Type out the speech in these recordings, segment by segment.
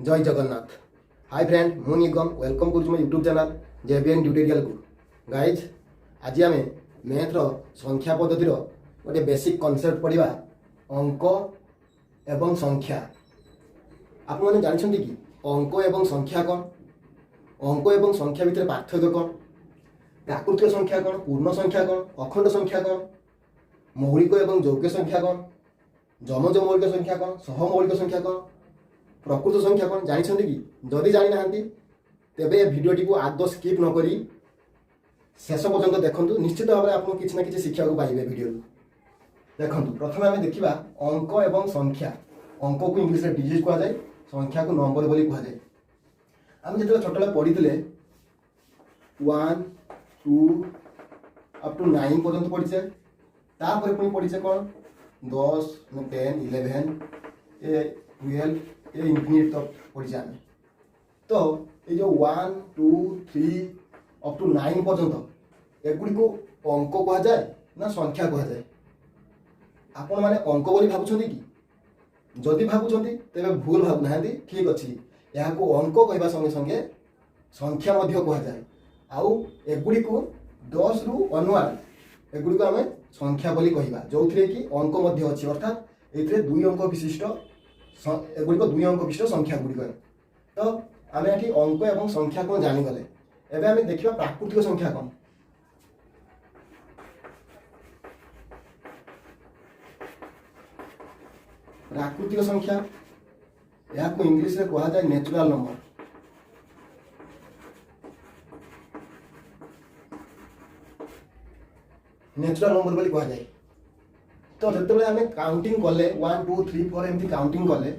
जय Jagannath. Hi friend, मु निगम welcome कर यूट्यूब चैनल जेबीएन ट्यूटोरियल को। गाइज आज आम मैथ संख्या पद्धतिर गोटे बेसिक कॉन्सेप्ट पढ़ा अंक एवं संख्या। आप मैंने जानते कि अंक एवं संख्या कौन, अंक एवं संख्या भितर पार्थक्य कौन, प्राकृतिक संख्या कौन, पूर्ण संख्या कौन, अखंड संख्या कौन, मौलिक एवं यौगिक संख्या कौन, जमज मौलिक संख्या कौन, सहमौलिक संख्या कौन, प्रकृत संख्या कौन जानते कि जदि जानी ना तेबे भिडियोटी को आदौ स्किप न करी शेष पर्यंत देखूँ। निश्चित भाव में आपको किसी ना कि शिक्षा को पाइबे भिडियो देखूँ। प्रथम आम देखा अंक एवं संख्या। अंक को इंग्लिश में डिजिट कह जाए, संख्या को नंबर बोली कह जाए। आम जो छोटे पढ़ी 1 2 अप टू 9 पर्यंत पढ़ीचे, तापर पुणी पढ़ीचे कौन 10 10 11 12 ये इनफिनिट तक पढ़ीचे आम। तो ये जो 1 2 3 अप टू 9 पर्यंत एगुड़ी को अंक कह जाए ना संख्या कह जाए। आपण मैंने अंक बोली भावुं कि जदि भावुं तेरे भूल भावुना, ठीक अच्छे। यहाँ को अंक कहवा संगे संगे संख्या कह जाए। आउ एगुड़ी को 10 रु अनवार्ड एगुड़ी को आम संख्या बोली कहवा, जो थे कि अंक अच्छी, अर्थात ये 2 अंक विशिष्ट एगुड़िक 2 अंक विशिष्ट संख्या गुड़िक। तो आम ये अंक एवं संख्या कौन जानीगले। एवं आम देखा प्राकृतिक संख्या कौन। प्राकृतिक संख्या या इंग्लिश में कह जाए नेचुरल नंबर। नेचुरल नंबर बोली कह जाए। तो जिते आम काउंटिंग कले 1 2 3 4 एमती काउंटिंग कले,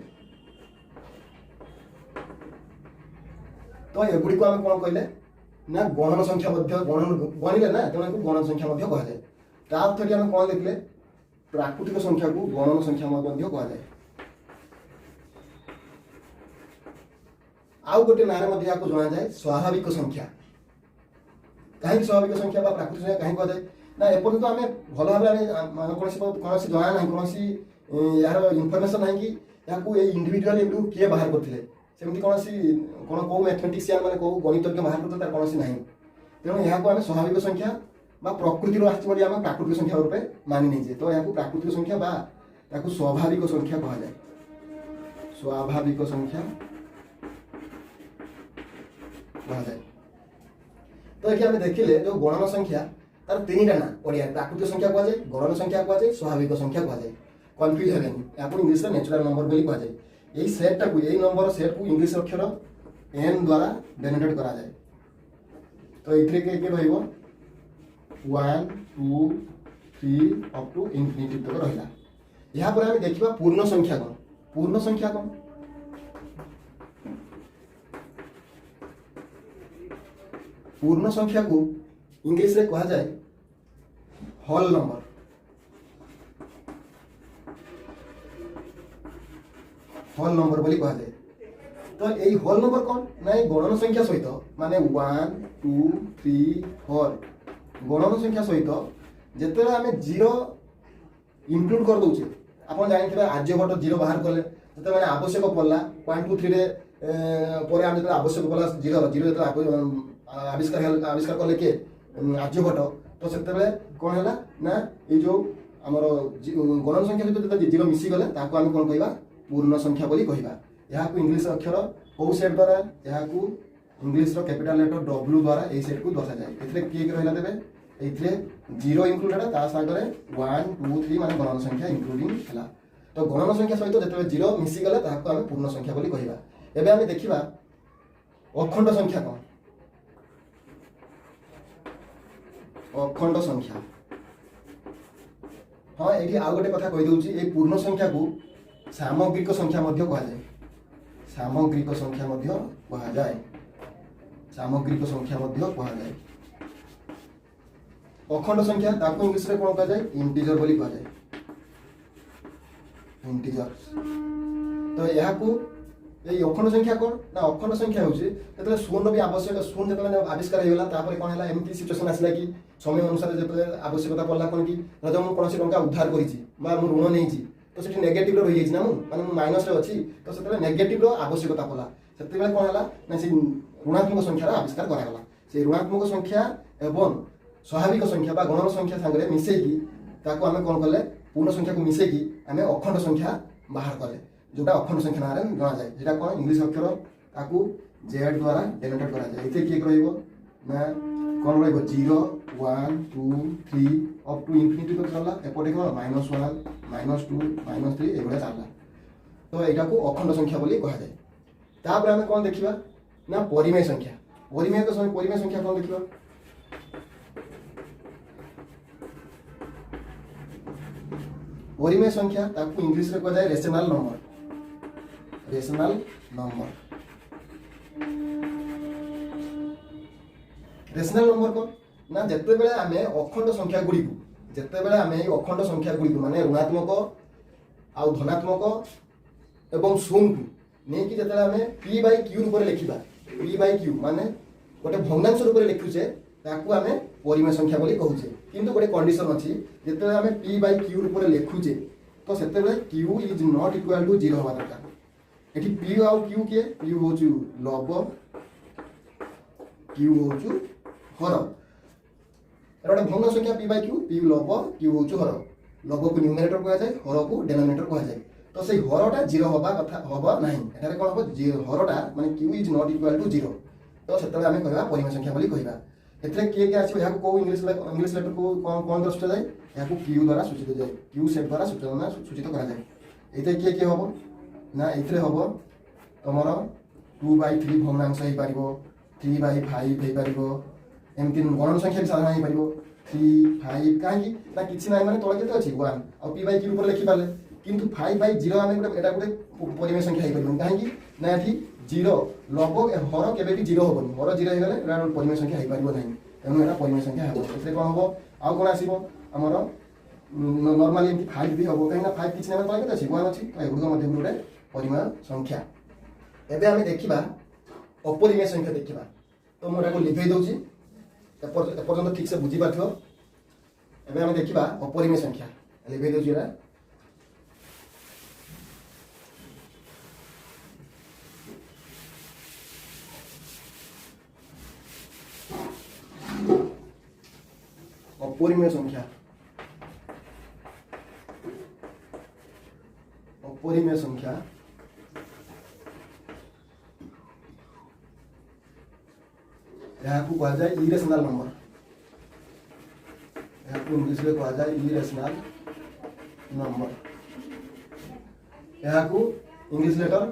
तो एगुड़ी को आम कौन कहले ना गणन संख्या गणिले ना, तेनाली गणन संख्या कह जाए। थोड़ी आम कौन देखले प्राकृतिक संख्या को गणन संख्या कह जाए। आउ गोटे ना जना जाए स्वाभाविक संख्या। कहीं स्वाभाविक संख्या प्राकृतिक संख्या कहीं कह जाए ना, एपर्तंत आम भल भाव कौन जना ना, कौन यार इनफर्मेशन ना कि इंडिविजुअल किए बाहर करते सेमती कौन कौ मैथमेटिशियन मैंने कौ गणितज्ञ बाहर करते कौन ना। तेणु यहाँ आम स्वाभाविक संख्या प्रकृति आम प्राकृतिक संख्या रूपे मानि नहीं। तो यहाँ प्राकृतिक संख्या स्वाभाविक संख्या कह जाए। स्वाभाविक संख्या कह जाए। तो ये आम देखिले जो गणन संख्या तार 3टा ना ओडिया, प्राकृतिक संख्या कह जाए, गणन संख्या कह जाए, स्वाभाविक संख्या कह जाए। कन्फ्यूज हेनी, आपको इंग्लिश में नेचुरल नंबर बोली कह जाए। यही सेटा को यही नंबर सेट को इंग्लिश अक्षर n द्वारा डेनोटेट करा जाए। तो ये के रहिबो 1 2 3 अप टू इनफिनिटी तक रहिला। यहाँ पर आम देखा पूर्ण संख्या कौन। पूर्ण संख्या कौन पूर्ण संख्या को इंग्लिश में कहा जाए होल नंबर। होल नंबर बोली कहा जाए। तो यही होल नंबर कौन ना गणन संख्या सहित माने 1 2 3 4 गणन संख्या सहित जिते आम 0 इनक्लूड कर दौचे। आप जानते आर्यभट्ट 0 बाहर कले जो मैंने आवश्यक पड़ा 1 2 3 पर आम जो आवश्यक पड़ा 0 जो आविष्कार कले किए आर्यभट्ट। तो से कौन है ना ये जो आमर गणन संख्या सहित 0 मिसीगले आम कौन कह पूर्ण संख्या बोली कहवा। यहाँ को इंग्लिश अक्षर कौ सेट द्वारा यहाँ इंग्लिश कैपिटल लेटर W द्वारा यही सेट को दर्शा जाए। ये किए रहा तेरे ये 0 इनक्लूडेड सागर 1 2 3 मान गणन संख्या इनक्लूडिंग है। तो गणन संख्या सहित जो 0 मिसीगले आम पूर्ण संख्या बोली कहवा। एबे आम देखा अखंड संख्या कौन। अखंड संख्या हाँ ये आउ गोटे कथा कहीदे ये पूर्ण संख्या को सामग्रिक संख्या कह जाए। सामग्रिक संख्या कह जाए। सामग्रिक संख्या कह जाए। अखंड संख्या इंग्लिश में कौन कह जाए इंटीजर बोली कह जाए। इंटीजर। तो यहाँ को ये अखंड संख्या कौन ना अखंड संख्या होते शून्य भी आवश्यक। शून्य जो आविष्कार होगा कौन है एमती सिचुएसन आसला कि समय अनुसार जो आवश्यकता पड़ा कौन कि मुझे कौन टा उद्धार कर ऋण नहीं तो सेठी नेगेटिव रो रही ना माने माइनस रे अछि तो सेते नेगेटिव रो आवश्यकता पला सेते बेले कोन हला ना से ऋणात्मक संख्या रो आविष्कार करा गला से ऋणात्मक संख्या एवं स्वाभाविक संख्या बा गणन संख्या संगे मिसै की ताको आमे कोन करले पूर्ण संख्या को मिसै की आमे अखंड संख्या बाहर करले जोटा अखंड संख्या नारे जना जाय जेटा कोन इंग्लिश अक्षर ताको z द्वारा डिनोटेट करा जाय एते की रहइबो ना कोन रहइबो 0 1 2 3 अप टू इंफिनिटी तक चलला एपटे कोन -1 -2 -3 एबळे चलला तो एटा को अखंड संख्या बोली कहा जाय तापर आमे कोन देखिबा ना परिमेय संख्या परिमेय संख्या कोन देखिबा परिमेय संख्या ताको इंग्लिश रे कहा जाय रेशनल नंबर रेशनल नंबर को ना जत्ते बेले आमे अखंड संख्या गुडी को जत्ते बेले आमे अखंड संख्या गुडी को माने ऋणात्मक आ धनात्मक एवं शून्य को नै कि जत्ते आमे p बाय q रूप रे लिखिबा p बाय q माने गोटे भग्नांश रूप रे लिखुचे ताको आमे परिमेय संख्या बोली कहूचे किंतु गोटे कंडीशन अछि जत्ते आमे p बाय q रूप रे लिखुचे तो सेते बेले q is not equal to 0 होबा दरकार एठी p आउ q के p होचु लव q होचु हर एटा भग्न संख्या p बाय q p लव q होचु हर लव को न्यूमरेटर कहा जाय हर को डिनोमिनेटर कहा जाय तो से हरटा 0 होबा कथा होबा नाही एटारे कोन हो हरटा माने q is not equal to 0 तो सेते आमे कहबा परिमेय संख्या बोली कहबा एथरे के आछो या को इंग्लिश लेटर को कोन दर्शित जाय या को q द्वारा सूचित जाय q सेट द्वारा सूचित करा जाय एते के होबो ना एथरे होबो तमर 2/3 भग्नांश हे पारिबो 3/5 हे पारिबो एमति गणन संख्या भी साधारण हे पारिबो 3 5 काहे ना किछि नाही माने तळे केते अछि 1 आ p बाय q ऊपर लिखि पाले किंतु 5/0 आमे एटा गुटे परिमेय संख्या हे पारिबो काहे कि ना एठी 0 लगभग हर केबे भी 0 होबनी हर 0 हे गले एटा परिमेय संख्या हे पारिबो नाही एनु एटा परिमेय संख्या हेबो एथरे कोन होबो आ कोन आसीबो हमर नॉर्मली एमति 5 भी होबो काहे ना 5 किछि नाही तळे केते अछि 1 अछि तो एगुडो मध्ये गुटे परिमेय संख्या एबे आमे देखिबा अपरिमेय संख्या देखिबा तो मोरा को लिखै दउची एपर्यंत ठीक से बुझी पाथो एबे आमे देखिबा अपरिमेय संख्या लिखै दउची एरा अपरिमेय संख्या यहाँ को कहा जाए इरेशनल नंबर यहाँ को इंग्लिश में कहा जाए इरेशनल नंबर यहाँ को इंग्लिश लेटर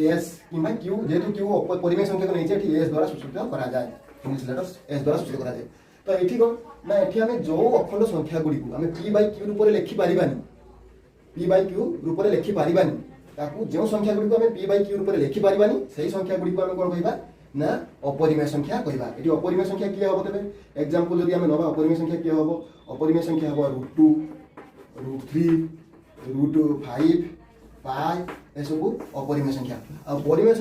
एस किंबा क्यू जेतु क्यू परिमेय संख्या को नहीं एस द्वारा सूचित करा जाए इंग्लिश लेटर एस द्वारा सूचित करा जाए तो एठी को ना एठी हमें जो अखंड संख्या गुडी को हमें p बाय q रूप रे लिखि पारिबानी p बाय q रूप रे लिखि पारिबानी ताकू जो संख्या गुडी को हमें p बाय q रूप रे लिखि पारिबानी सही संख्या गुडी को हमें कोन कहबा ना अपरिमेय संख्या कहबा एठी अपरिमेय संख्या किया होबो तबे एग्जांपल जदि हमें नबा अपरिमेय संख्या किया होबो अपरिमेय संख्या होबो √2 √3 √5 पाई ए सब अपरिमेय संख्या आ परिमेय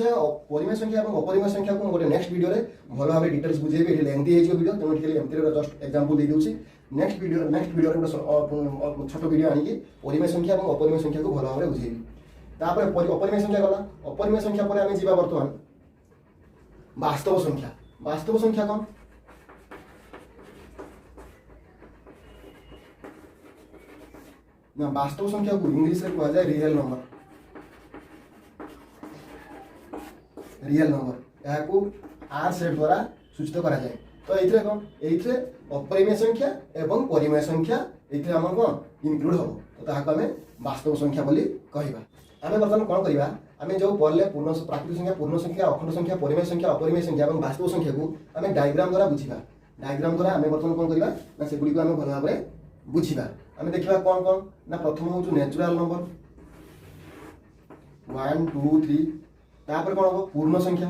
संख्या और अपरिमेय संख्या को गोटे नेक्स्ट वीडियो रे भलो भाबे डिटेल्स बुझेबे एठी लेंथी हे जो वीडियो तमे एठी एमती जस्ट एग्जांपल दे दोछि नेक्स्ट वीडियो रे छोटो वीडियो आनी कि परिमेय संख्या और अपरिमेय संख्या को भलो भाबे बुझेबी तापर अपरिमेय संख्या गला अपरिमेय संख्या पर आमे जीवा वर्तमान वास्तव संख्या कौन ना वास्तव संख्या को इंग्लिश में कहा जाए रियल नंबर यहाँ को आर सेट द्वारा सूचित करा जाए तो एथिरे कौन एथिरे अपरिमेय संख्या एवं परिमेय संख्या एथिरे हमर कौन इंक्लूड हो तो ताहा को हमें वास्तव संख्या बोली कहिबा आमे वर्तमान कोन करिबा आमे जो पढ़ले पूर्ण प्राकृतिक संख्या पूर्ण संख्या अखंड संख्या परिमेय संख्या अपरिमेय संख्या एवं वास्तव संख्या को आमे डायग्राम द्वारा बुझिबा डायग्राम द्वारा आमे वर्तमान कोन करिबा ना से गुडी को आमे भलो भाबरे बुझिबा आमे देखिबा कोन कोन ना प्रथम होचु नेचुरल नंबर 1 2 3 तापर कोन हो पूर्ण संख्या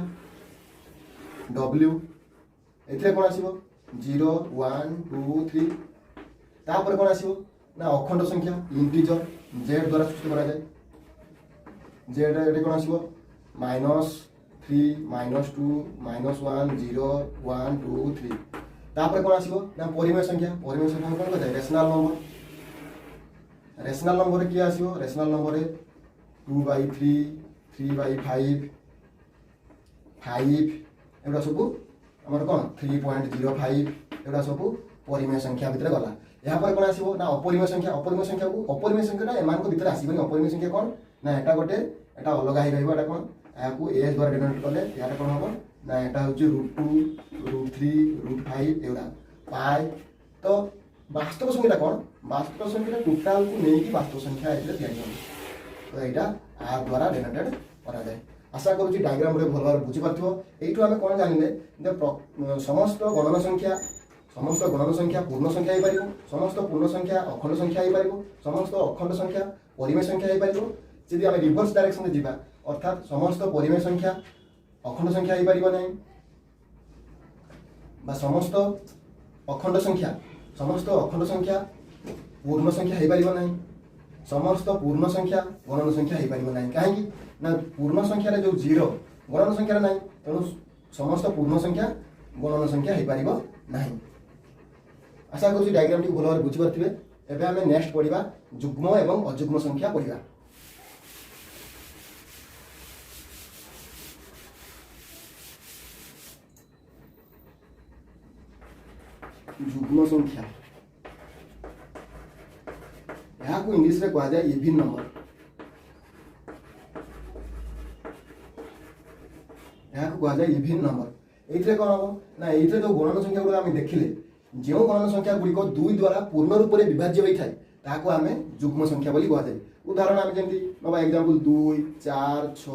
w एथिरे कोन आसीबो 0 1 2 3 तापर कोन आसीबो ना अखंड संख्या इंटीजर z द्वारा सूचित करा जाय z एटे कोन आसीबो -3 -2 -1 0 1 2 3 तापर कोन आसीबो ना परिमेय संख्या कोन कहै रेशनल रेशनल नंबर किए आसो रेशनल नंबर 2/3 3/5 5 एगुड़ा सब आमर कौन 3.05 एगुड़ा सब परिमेय संख्या भितर गला यहाँ पर कौन आसो ना अपरिमेय संख्या को अपरिमेय संख्या एम भितर आसबनी अपरिमेय संख्या कौन ना एटा गोटे एटा अलग ही रहा कौन यहाँ एस द्वारा डिनोट कले यार कौन हम ना यहाँ हूँ √2 √3 √5 एगुड़ा पाए तो वास्तव संख्या कौन वास्तव संख्या टोटाल को लेकिन वास्तव संख्या या तो यहाँ आर द्वारा डिनोटेड कराए आशा करुँच डायग्राम भल भाव बुझीपार यू आम कौन जानले समस्त गणन संख्या पूर्ण संख्या हो समस्त पूर्ण संख्या अखंड संख्या हो समस्त अखंड संख्या परिमेय संख्या हो जदि आम रिवर्स डायरेक्शन में जावा अर्थात समस्त परिमेय संख्या अखंड संख्या हो पार ना समस्त अखंड संख्या पूर्ण संख्या हो पार ना समस्त पूर्ण संख्या गणन संख्या हो पार ना कहीं ना पूर्ण संख्यार जो 0 गणन संख्यार ना तेणु समस्त पूर्ण संख्या गणन संख्या हो पार ना आशा करुँच डायग्राम टी भल भाव बुझीपारे एवं आम नेक्स्ट पढ़ा जुग्म एवं अजुग्म संख्या पढ़ा जुग्म संख्या यहाँ को इंग्लिश में कहा जाए इवन नंबर यहाँ को कहा जाए इवन नंबर ये कौन हम ना ये जो गणन संख्या गुड़ा आम देखिले जो गणन संख्या गुड़िक 2 द्वारा पूर्ण रूप से विभाज्य होता है आम जुग्म संख्या बोली कहा जाए उदाहरण आम जमी ना एग्जांपल 2 4 6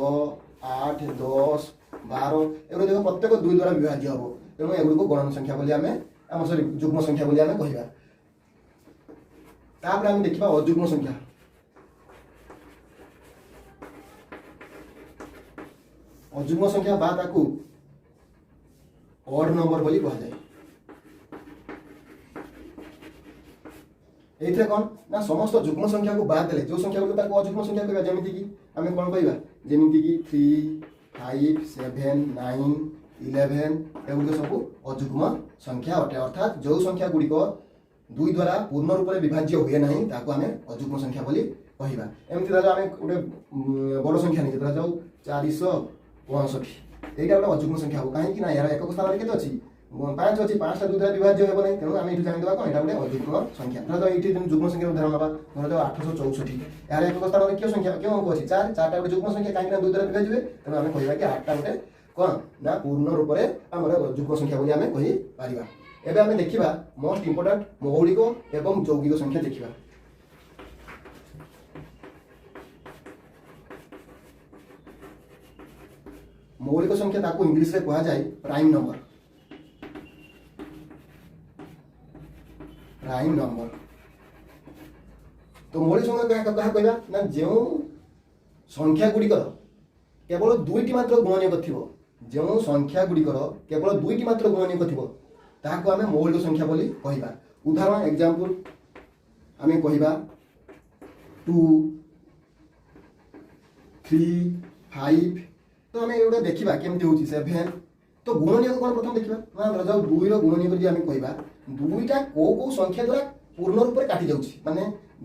8 10 12 एगुड़ा देख प्रत्येक 2 द्वारा विभाज्य हम तेणु एगुड़ी गणन संख्या बोली आम सॉरी जुग्म संख्या बोली आम कहवा तापर आम देखा अजुग्म संख्या अजुग्म संख्या बा ताकू ऑड नंबर बोली कहा जाए ये कौन ना समस्त जुग्म संख्या को बाद देले जो संख्या को अजुग्म संख्या कहवा जमीती कि आम कौन कहवा जमीती कि 3 5 7 9 11 एगुड़ सब अजुग्म संख्या अटे अर्थात जो संख्या गुड़िक 2 द्वारा पूर्ण रूप से विभाज्य हुए ना आम अजुग्म संख्या बोली कहवा एमती धर आम गोटे बड़ संख्या नहीं धर जाऊ 465 यहाँ गोटे अजुग्म संख्या हम कहीं यार एक स्थान के अच्छी 5 अच्छी 5टा 2 द्वारा विभाज्य हो ना तेणु आम ये जानीदेवा कौन यहाँ गोटे अजुग्म संख्या धर ये जुग्म संख्या उदाहरण ना धर जाऊ 864 यार एक स्थान क्यों संख्या क्यों अंक अच्छी 4 गोटे जुग्म संख्या कहीं 2 द्वारा विभाज्य हुए तेणु आम कहवा कि 8टा गोटे कौन ना पूर्ण रूप से आम जुग्म संख्या बोली आम कहीपर एवं आम देखा मोस्ट इंपोर्टाट मौलिक एवं यौगिक संख्या देखा मौलिक संख्या ताकू इंग्लिश में कहा जाए प्राइम नंबर तो मौलिक संख्या क्या कहना ना जो संख्या गुड़िकर केवल 2टी मात्र गुणनीयक थी जो संख्या गुड़िकर केवल 2टी मात्र गुणनीयक थी ताकू आम मौलिक संख्या बोली कहवा उदाहरण एग्जांपल आम कहवा 2 3 5 तो आम ये देखा केमती हूँ 7 तो गुणनीयक कौन प्रथम देखा ना धर जाऊ 2 गुणनीयक आम कहवा 2टा कौ संख्या द्वारा पूर्ण रूप से काटी जाऊँगी माने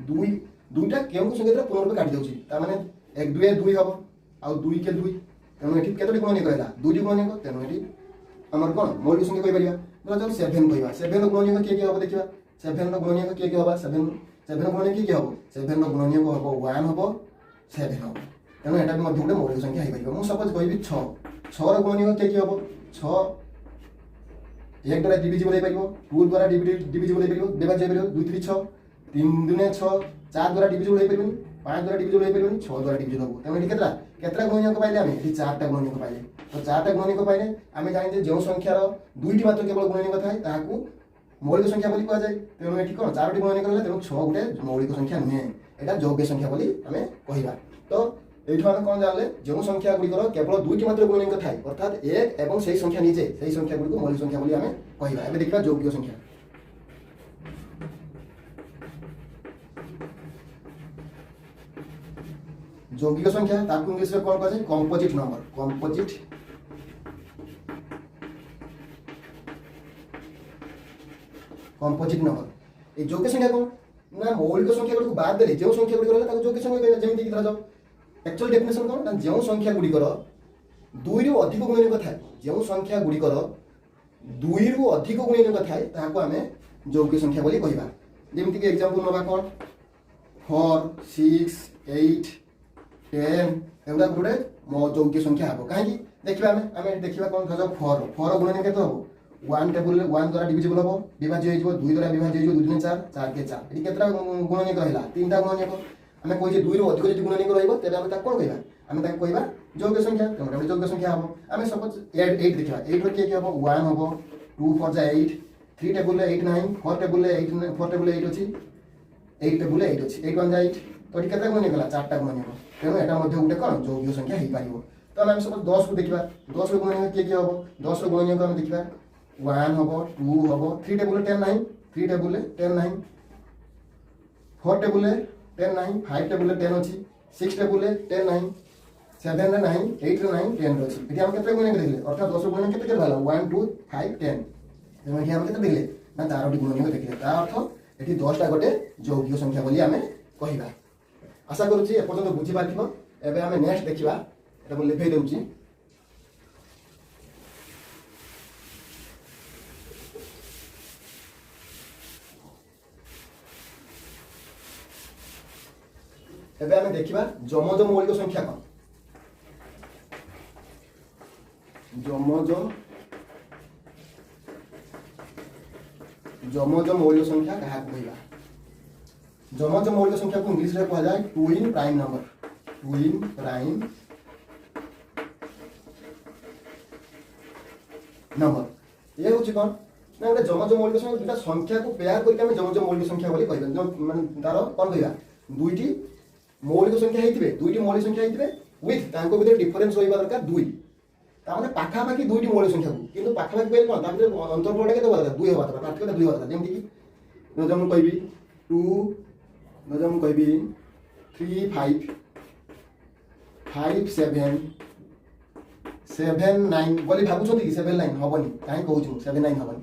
2टा क्यों संख्या द्वारा पूर्ण रूप काटी जाऊँगी माने 1 2 2 हम आउ 2 के 2 तेणु ये केतोटी गुणनीयक है 2टी गुणनीयक तेणु ये आमर कौन मौलिक संख्या कहीपर धर जाऊ 7 कहवा 7 गुणनीयक किए हम देखा 7 गुणनीयक किए हम 7 गुणनीयक किए हम 7 गुणनीयक हम 1 हम 7 हम तेणु यहाँ भी गोटे मौलिक संख्या हो पार मुझे सपोज कहि 6 गुणनीयक किए हम 6 1 द्वारा डिविजिबल हो 2 द्वारा डिविजिबल हो विभाज्य हो 2 3 6 3 2 6 4 द्वारा डिविजिबल हो पार 5 द्वारा डिविजिबल हो पार 6 द्वारा डिविजिबल हम तेणु ये केतटा गुणनीयक पाइले आम ये 4टा गुणनीयक पाइले तो 4टा गुणनीयक पाइले आम जाने जो संख्यार 2टी मात्र केवल गुणनीयक थाए ताकू मौलिक संख्या बोली कहा जाए तेणु ये कौन 4टी गुणनीयक है तेणु 6 गोटे मौलिक संख्या नुहे यहाँ यौगिक संख्या बोली आम कहवा तो ये कौन जानले जो संख्या गुड़िकर केवल 2टी मात्र गुणनीयक थाए अर्थात 1 एवं से संख्या निजे से संख्या गुड़ी मौलिक संख्या बोली आम कहवा एवं देखा यौगिक संख्या यौगिक संख्या ताकू इंग्लिश में कौन कहा जाए कंपोजिट नंबर कंपोजिट नंबर ये यौगिक संख्या कौन ना मौलिक संख्या गुड़ी बाद देले जो संख्या गुड़ी रहला ताको यौगिक संख्या कहबा जेमिति कि धरा जाओ एक्चुअल डेफिनेशन कोन ना जो संख्या गुड़ी कर 2 रु अधिक गुणनीय थाए जो संख्या गुड़ी कर 2 रु अधिक गुणनीय थाए ताको हमें यौगिक संख्या बोली कहबा जेमिति कि एग्जांपल नबा कोन 4 6 8 10 एवडा गुडे यौगिक संख्या हबो काहे देखिबा हमें देखिबा कोन धरा 4 गुणनीय केते हबो 1 टेबल 1 द्वारा डिविजिबल हबो विभाज्य होइजो 2 द्वारा विभाज्य होइजो 2 4 4 के 4 एटी केतरा गुणनीय रहला तीनटा गुणनीय हमें कोइ जे 2 रु अधिक जति गुणनीय रहइबो तेबे हम ता कोन कहबा हमें ता कहबा यौगिक संख्या तमरा यौगिक संख्या हबो हमें सपोज 8 देखिबा 8 रो के हबो 1 हबो 2 4 जा 8 3 टेबल 8 9 4 टेबल 8 4 टेबल 8 अछि 8 टेबल 8 अछि 8 1 जा 8 तो एटी केतरा गुणनीय गला चारटा गुणनीय तेनो एटा मध्ये गुटे कोन यौगिक संख्या हेइ पारिबो तो हम सपोज 10 को देखिबा 10 रो गुणनीय के हबो 10 रो गुणनीय को हम देखिबा 1 हबो 2 हबो 3 टेबल 10 9 3 टेबल 10 9 4 टेबल 10 9 5 टेबल 10 अछि 6 टेबल 10 9 7 रे 9 8 रे 9 10 रे अछि एटी हम केते गुणनीय देखले अर्थात 10 गुणनीय केते केते भाला 1 2 5 10 एमे एटी हम केते देखले ना 4 टी गुणनीय देखले ता अर्थ एटी 10 टा गोटे यौगिक संख्या बोली हमें कहिबा आशा करूची ए पर्यंत बुझी पारथिबो एबे हमें नेक्स्ट देखिबा एटा को लिखै दउची एबे हमें देखिबा जमज मौलिक संख्या कौन जमज मौलिक संख्या कहा कहबा जमज मौलिक संख्या को इंग्लिश रे कहा जाय ट्विन प्राइम नंबर ये होची कोन ना गोटे जमज मौलिक संख्या दुटा संख्या को पेयर करके हम जमज मौलिक संख्या बोली कहबा माने तार कोन कहबा दुईटी मौलिक संख्या हेतिबे दुईटी मौलिक संख्या हेतिबे विथ तांको भितर डिफरेंस होइबा दरकार दुई ता माने पाखा पाखी दुईटी मौलिक संख्या को किंतु पाखा पाखी बेल कोन ता भितर अंतरफलटा केते होबा दरकार दुई होबा दरकार पार्थक्यता दुई होबा दरकार जेमति कि नजम कहबी 2 नजम कहबी 3 5 5 7 7 9 बोली भाबु छथि कि 7 9 हबनी काहे कहू छु 7 9 हबनी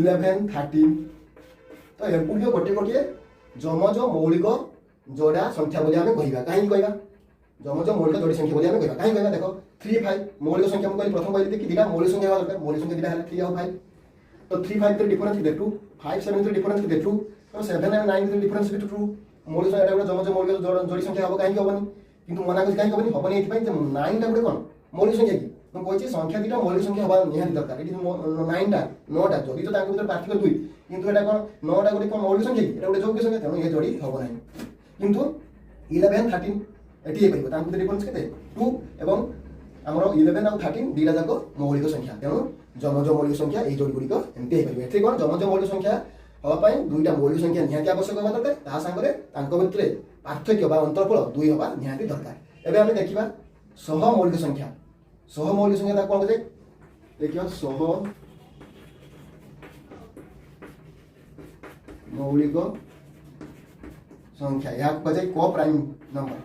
11 13 तो एपुडियो गोटे गोटे जमज मौलिक जोड़ा संख्या बोली हमें कहबा काहे कहबा जमज मौलिक जोड़ी संख्या बोली हमें कहबा काहे कहबा देखो 3 5 मौलिक संख्या हम कहली प्रथम कहली कि दिटा मौलिक संख्या दरकार मौलिक संख्या दिटा हला 3 और 5 तो 3 5 के डिफरेंस के देखू 5 7 के डिफरेंस के देखू तो 7 और 9 के डिफरेंस के देखू मौलिक संख्या एटा जमज मौलिक जोड़ी संख्या हबो काहे हबनी किंतु मना को काहे हबनी हबनी एथि पई 9 टा गुटे कोन मौलिक संख्या की मैं कहछि संख्या दिटा मौलिक संख्या हबा निहाती दरकार एटी 9 टा 9 टा जोड़ी तो तांको भितर पार्थिकल 2 किंतु एटा कोन 9 टा गुटे कोन मौलिक संख्या की एटा गुटे यौगिक संख्या तेनो ये जोड़ी हबो नाही किंतु 11 13 एटी हे तांको डिफरेंस केते 2 एवं हमरो 11 और 13 दीटा जाको मौलिक संख्या तेनो जमज मौलिक संख्या ए जोड़ी गुडी को एमते हे परिबे एथि कोन जमज मौलिक संख्या हवा पई दुईटा मौलिक संख्या निहाती आवश्यक हबा दरकार ता संगरे तांको भितरे पार्थक्य बा अंतरफल 2 हबा निहाती दरकार एबे हम देखिबा सह मौलिक संख्या ता कोन कहते देखियो सह मौलिक संख्या या कहते को प्राइम नंबर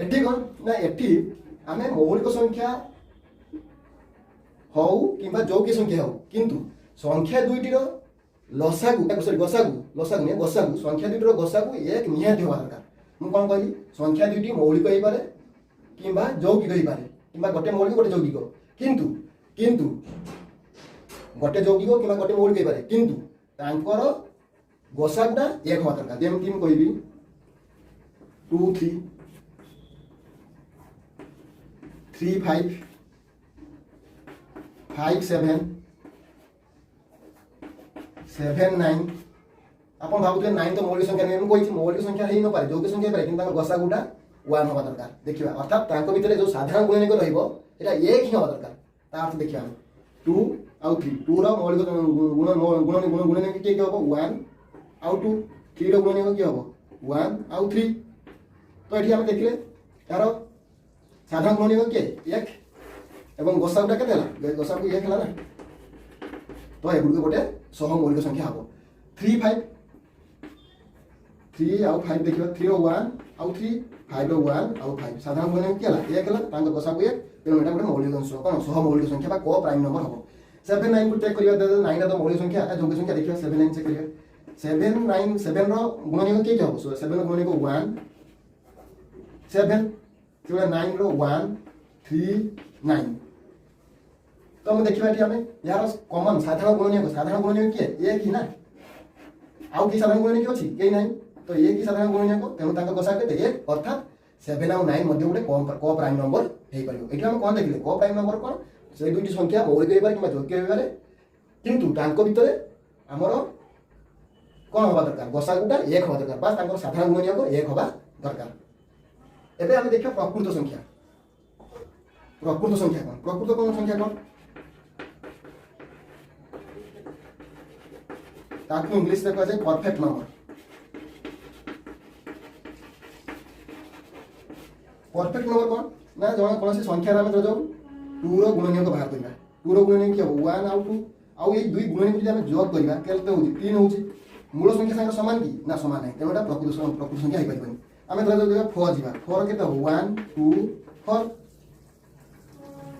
एठी कोन ना एठी हमें मौलिक संख्या हो किंबा यौगिक संख्या हो किंतु संख्या दुईटी रो लसागु सॉरी गसागु संख्या दुईटी रो गसागु एक निहाती होबा दरकार मु कोन कहली संख्या दुईटी मौलिक होई पारे किंबा यौगिक होई पारे किंबा गोटे मौलिक गोटे यौगिक किंतु गोटे यौगिक किंबा गोटे मौलिक होई पारे किंतु तांकर गसागुटा एक होबा दरकार जेमति मु कहबी 2 3 3 5 5 7 7 9 अपन भाबुते 9 तो मौलिक संख्या नहीं कोइ मौलिक संख्या हेइ न पारे यौगिक संख्या पारे किंतु गसागुटा 1 होबा दरकार देखिबा अर्थात तांको भितरे जो साधारण गुणनीय रहइबो एटा एक ही होबा दरकार ता अर्थ देखिबा 2 और 3 2 रो मौलिक गुणनीय के होबो 1 और 2 3 रो गुणनीय के होबो 1 और 3 तो एठी हम देखले तारो साधारण गुणनीय के 1 एवं गसागुटा केते हला गसागु 1 हला ना तो ए गुडी गोटे सह मौलिक संख्या हबो 3 5 3 आउ 5 देखिबा 3 रो 1 आउ 3 5 रो 1 आउ 5 साधारण गुणन की हला 1 हला तांको गसाको 1 तेणु एटा गोटे मौलिक अंश कोन सह मौलिक संख्या बा को प्राइम नंबर हबो 7 9 को चेक करिया 9 रो मौलिक संख्या आ जोग संख्या देखिबा 7 9 चेक करिया 7 9 7 रो गुणन के हबो 7 रो गुणन को 1 7 सेबा 9 रो 1 3 9 तो हम देखिबा एठी हमें यार कॉमन साधारण गुणन के एक ही ना आउ की साधारण गुणन की अछि के नहीं तो एक ही साधारण गुणन को तेणु तांको गसा केते एक अर्थात 7 और 9 मध्ये गोटे को प्राइम नंबर हे परियो एठी हम कोन देखले को प्राइम नंबर कोन से दुईटी संख्या मौलिक हेबार किबा जोग्य हेबार किंतु तांको भितरे हमर कोन होबा दरकार गसा गुटा एक होबा दरकार बस तांको साधारण गुणन को एक होबा दरकार एबे हम देखियो प्रकृत संख्या कोन संख्या कोन ताकि इंग्लिश में कहते हैं परफेक्ट नंबर कौन ना जण कौन सी संख्या रे हम जो 2 रो गुणनीय को बाहर करबा 2 रो गुणनीय की 1 आउ 2 आउ ए दुई गुणनीय को हम जोग करबा केते होची 3 होची मूल संख्या संग समान की ना समान है तेटा प्रकृत संख्या हे परिबनी हम धर जो 4 जीवा 4 केते 1 2 4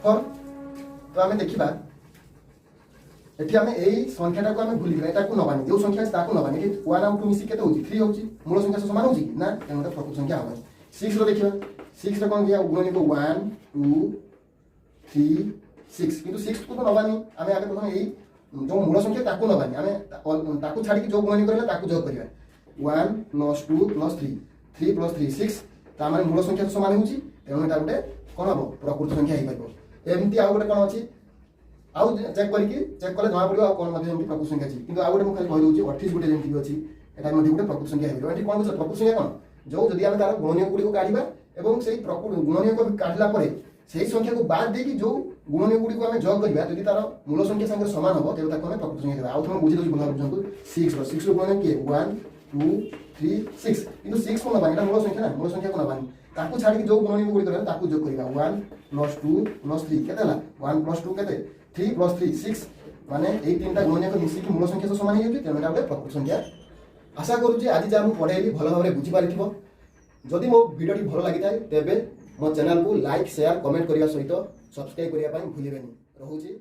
तो हम देखिबा एठी हमें एई संख्याटा को हमें भूली एटा को नबानी जो संख्या है ताको नबानी एठी 1 आउ 2 मिसी केते होची 3 होची मूल संख्या से समान होची ना तेटा प्रकृत संख्या होबा 6 रो देखिबा 6 रो कोन दिया गुणनी को 1 2 3 6 किंतु 6 को तो नबानी हमें आगे प्रथम एई जो मूल संख्या ताको नबानी हमें ताको छाडी कि जो गुणनी करला ताको जोग करिया 1 + 2 + 3 3 + 3 6 ता माने मूल संख्या समान होची तेणु एटा गोटे कोन हबो प्रकृत संख्या हे परबो एमती आउ गोटे कोन अछि आउ चेक कले जमा पड़ो कौन मध्य जेमती प्रकृत संख्या अछि किंतु आउ गोटे मु खाली कहि दउची 28 गोटे जेमती अछि एटा मध्य गोटे प्रकृत संख्या हेबो एठी कोन प्रकृत संख्या कोन जो जदि हम तार गुणनीय गुडी को काढिबा एवं सेही प्रकृत गुणनीय को काढला परे सेही संख्या को बाद देकी जो गुणनीय गुडी को हम जोग करबा जदि तार मूल संख्या संग समान हबो तेबे ताको हम प्रकृत संख्या हेबा आउ थम बुझि दउची भला बुझंतु 6 रो गुणनीय के 1 2 3 6 किंतु 6 को नबानी एटा मूल संख्या ना मूल संख्या को नबानी ताको छाडी जो गुणनीय गुडी करबा ताको जोग करबा 1 + 2 + 3 केते हला 1 + 2 केते 3 + 3 6 माने ए तीनटा गुणनीय को मिसी कि मूल संख्या से समान हे जेते तेनो एटा प्रकृत संख्या आशा करू जे आज जा हम पढाइली भलो भाबरे बुझि पारिथिबो जदि मो वीडियोटी भलो लागि थाए तेबे मो चैनल को लाइक शेयर कमेंट करिया सहित सब्सक्राइब करिया पई भूलिबेनी रहूची।